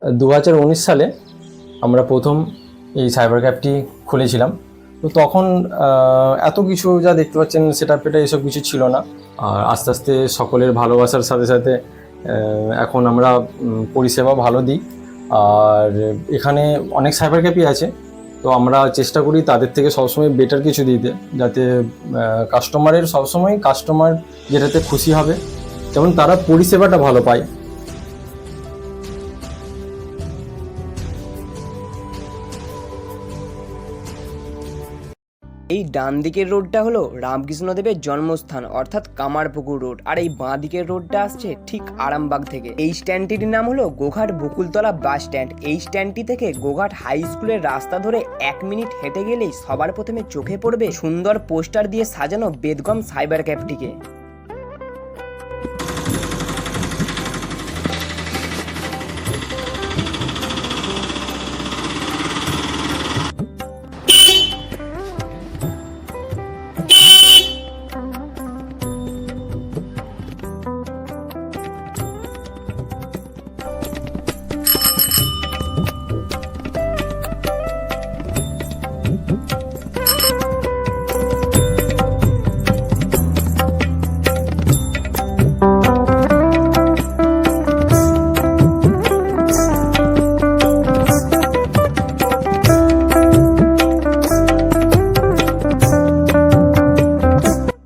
2019 সালে আমরা প্রথম এই সাইবার ক্যাফটি খুলেছিলাম। তো তখন এত কিছু যা দেখতে পাচ্ছেন সেটআপ এসব কিছু ছিল না। আর আস্তে আস্তে সকলের ভালোবাসার সাথে সাথে এখন আমরা পরিষেবা ভালো দিই। আর এখানে অনেক সাইবার ক্যাফই আছে, তো আমরা চেষ্টা করি তাদের থেকে সবসময় বেটার কিছু দিতে, যাতে কাস্টমার যেটাতে খুশি হবে, যেমন তারা পরিষেবাটা ভালো পায়। এই ডান দিকের রোডটা হলো রামকৃষ্ণদেবের জন্মস্থান অর্থাৎ কামারপুকুর রোড, আর এই বাঁ দিকের রোডটা আসছে ঠিক আরামবাগ থেকে। এই স্ট্যান্ডটির নাম হলো গোঘাট বকুলতলা বাস স্ট্যান্ড। এই স্ট্যান্ডটি থেকে গোঘাট হাই স্কুলের রাস্তা ধরে 1 মিনিট হেঁটে গেলেই সবার প্রথমে চোখে পড়বে সুন্দর পোস্টার দিয়ে সাজানো বেদগম সাইবার ক্যাফটিকে।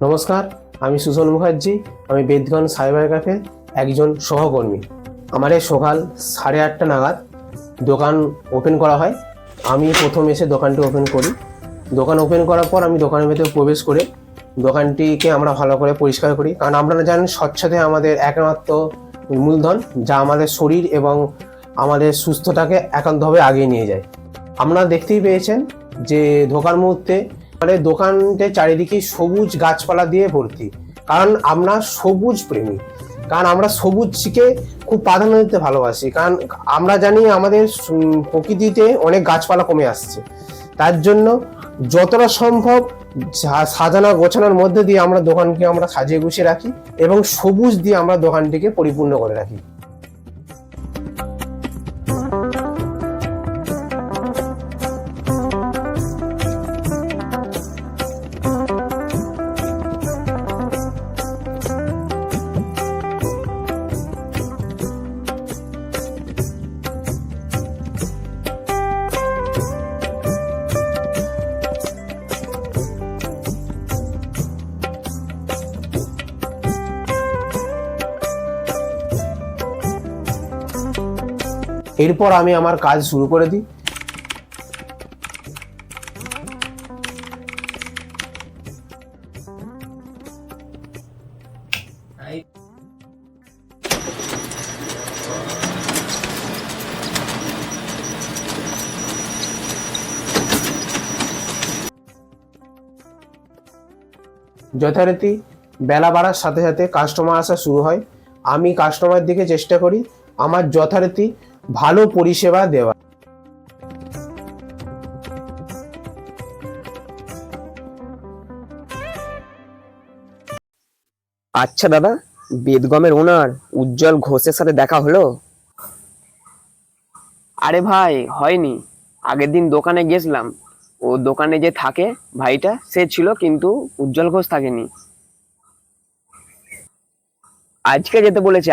নমস্কার, আমি সুজন মুখার্জি। আমি বেদগম সাইবার ক্যাফে একজন সহকর্মী। আমার এই সকাল 8:30 নাগাদ দোকান ওপেন করা হয়। আমি প্রথম এসে দোকানটি ওপেন করি। দোকান ওপেন করার পর আমি দোকানের ভেতরে প্রবেশ করে দোকানটিকে আমরা ভালো করে পরিষ্কার করি, কারণ আপনারা জানেন স্বচ্ছতাই আমাদের একমাত্র মূলধন, যা আমাদের শরীর এবং আমাদের সুস্থতাকে একান্তভাবে আগিয়ে নিয়ে যায়। আপনারা দেখতেই পেয়েছেন যে ঢোকার মুহূর্তে দোকানটা চারিদিকে সবুজ গাছপালা দিয়ে ভর্তি, কারণ আমরা সবুজ প্রেমী, কারণ আমরা সবুজকে খুব প্রাধান্য দিতে ভালোবাসি। কারণ আমরা জানি আমাদের প্রকৃতিতে অনেক গাছপালা কমে আসছে, তার জন্য যতটা সম্ভব সাজানো গোছানোর মধ্যে দিয়ে আমরা দোকানকে আমরা সাজিয়ে গুছিয়ে রাখি এবং সবুজ দিয়ে আমরা দোকানটিকে পরিপূর্ণ করে রাখি। এরপর আমি আমার কাজ শুরু করে দিই। যথারীতি বেলা বাড়ার সাথে সাথে কাস্টমার আসা শুরু হয়। আমি কাস্টমার দিকে চেষ্টা করি আমার যথারীতি ভালো পরিষেবা দেওয়া। আচ্ছা দাদা, বেদগমের ওনার উজ্জ্বল ঘোষের সাথে দেখা হলো? আরে ভাই, হয়নি। আগের দিন দোকানে গেছিলাম, ও দোকানে যে থাকে ভাইটা সে ছিল, কিন্তু উজ্জ্বল ঘোষ থাকেনি। আজকে যেতে বলেছে,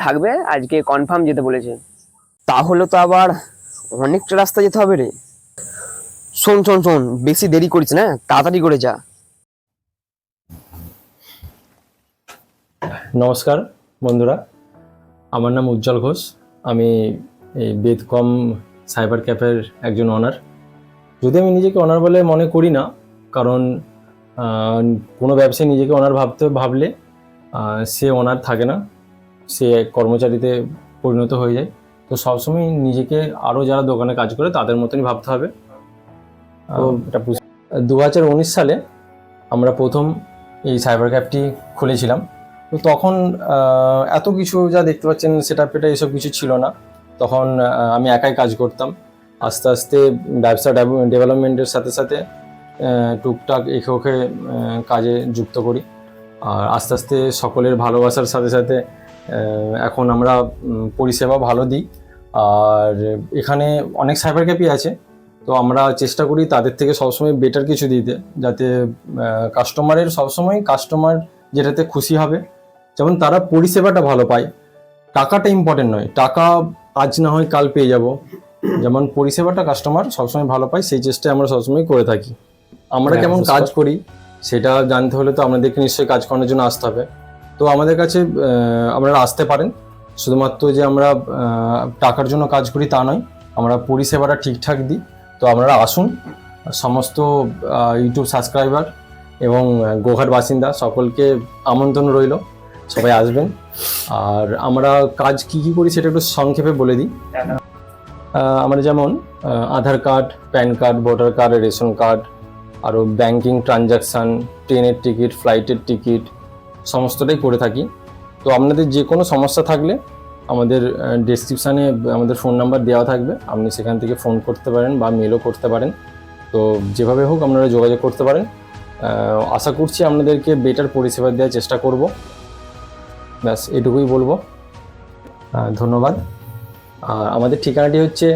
থাকবে, আজকে কনফার্ম যেতে বলেছে। তাহলে তো আবার অনেকটা রাস্তা যেতে হবে রে। শোন শোন শোন, বেশি দেরি করিস না, তাড়াতাড়ি করে যা। নমস্কার বন্ধুরা, আমার নাম উজ্জ্বল ঘোষ। আমি এই বেদগম সাইবার ক্যাফের একজন অনার। যদি আমি নিজেকে অনার বলে মনে করি না, কারণ কোনো ব্যবসায়ী নিজেকে অনার ভাবলে সে অনার থাকে না, সে কর্মচারীতে পরিণত হয়ে যায়। তো সবসময় নিজেকে আরও যারা দোকানে কাজ করে তাদের মতনই ভাবতে হবে। 2019 সালে আমরা প্রথম এই সাইবার ক্যাফটি খুলেছিলাম। তো তখন এত কিছু যা দেখতে পাচ্ছেন সেটআপ এসব কিছু ছিল না। তখন আমি একাই কাজ করতাম। আস্তে আস্তে ব্যবসা ডেভেলপমেন্টের সাথে সাথে টুকটাক এঁকে ওকে কাজে যুক্ত করি। আর আস্তে আস্তে সকলের ভালোবাসার সাথে সাথে এখন আমরা পরিষেবা ভালো দিই। আর এখানে অনেক সাইবার ক্যাফে আছে, তো আমরা চেষ্টা করি তাদের থেকে সবসময় বেটার কিছু দিতে, যাতে কাস্টমার যেটাতে খুশি হবে, যেমন তারা পরিষেবাটা ভালো পায়। টাকাটা ইম্পর্টেন্ট নয়, টাকা আজ না হয় কাল পেয়ে যাব, যেমন পরিষেবাটা কাস্টমার সবসময় ভালো পায় সেই চেষ্টা আমরা সবসময় করে থাকি। আমরা হ্যাঁ, কেমন বুঝতে কাজ করি সেটা জানতে হলে তো আপনাদেরকে নিশ্চয়ই কাজ করানোর জন্য আসতে হবে। তো আমাদের কাছে আপনারা আসতে পারেন। শুধুমাত্র যে আমরা টাকার জন্য কাজ করি তা নয়, আমরা পরিষেবাটা ঠিকঠাক দিই। তো আপনারা আসুন, সমস্ত ইউটিউব সাবস্ক্রাইবার এবং গোঘাট বাসিন্দা সকলকে আমন্ত্রণ রইল, সবাই আসবেন। আর আমরা কাজ কি কি করি সেটা একটু সংক্ষেপে বলে দিই। আমরা যেমন Aadhaar card, PAN card, voter card, ration card, আরও ব্যাংকিং ট্রানজাকশান, ট্রেনের টিকিট, ফ্লাইটের টিকিট সমস্তটাই করে থাকি। তো আপনাদের যে কোনো সমস্যা থাকলে আমাদের ডেসক্রিপশানে আমাদের ফোন নাম্বার দেওয়া থাকবে, আপনি সেখান থেকে ফোন করতে পারেন বা মেলও করতে পারেন। তো যেভাবে হোক আপনারা যোগাযোগ করতে পারেন। আশা করছি আপনাদেরকে বেটার পরিষেবা দেওয়ার চেষ্টা করব। ব্যাস এটুকুই বলবো। ধন্যবাদ। আর আমাদের ঠিকানাটি হচ্ছে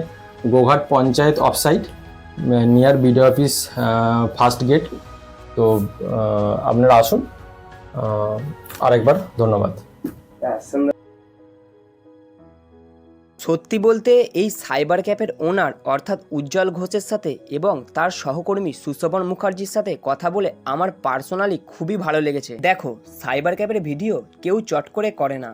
Goghat panchayat opposite, near BDO office, first gate. তো আপনারা আসুন। আরেকবার ধন্যবাদ। সত্যি বলতে এই সাইবার ক্যাফের ওনার অর্থাৎ উজ্জ্বল ঘোষের সাথে এবং তার সহকর্মী সুশোভন মুখার্জির সাথে কথা বলে আমার পার্সোনালি খুবই ভালো লেগেছে। দেখো, সাইবার ক্যাফের ভিডিও কেউ চট করে না,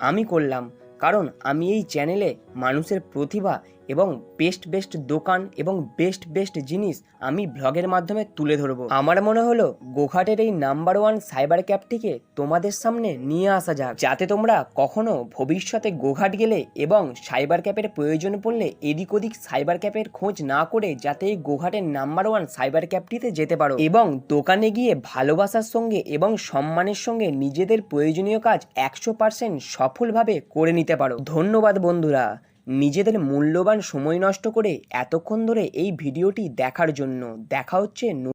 আমি করলাম, কারণ আমি এই চ্যানেলে মানুষের প্রতিভা এবং বেস্ট দোকান এবং বেস্ট জিনিস আমি ব্লগের মাধ্যমে তুলে ধরবো। আমার মনে হলো গোঘাটের এই নাম্বার 1 সাইবার ক্যাফটিকে তোমাদের সামনে নিয়ে আসা যাক, যাতে তোমরা কখনো ভবিষ্যতে গোঘাট গেলে এবং সাইবার ক্যাফের প্রয়োজন পড়লে এদিক ওদিক সাইবার ক্যাফের খোঁজ না করে যাতে এই গোঘাটের নাম্বার 1 সাইবার ক্যাফটিতে যেতে পারো এবং দোকানে গিয়ে ভালোবাসার সঙ্গে এবং সম্মানের সঙ্গে নিজেদের প্রয়োজনীয় কাজ 100% সফলভাবে করে নিতে পারো। ধন্যবাদ বন্ধুরা, নিজেদের মূল্যবান সময় নষ্ট করে এতক্ষণ ধরে এই ভিডিওটি দেখার জন্য। দেখা হচ্ছে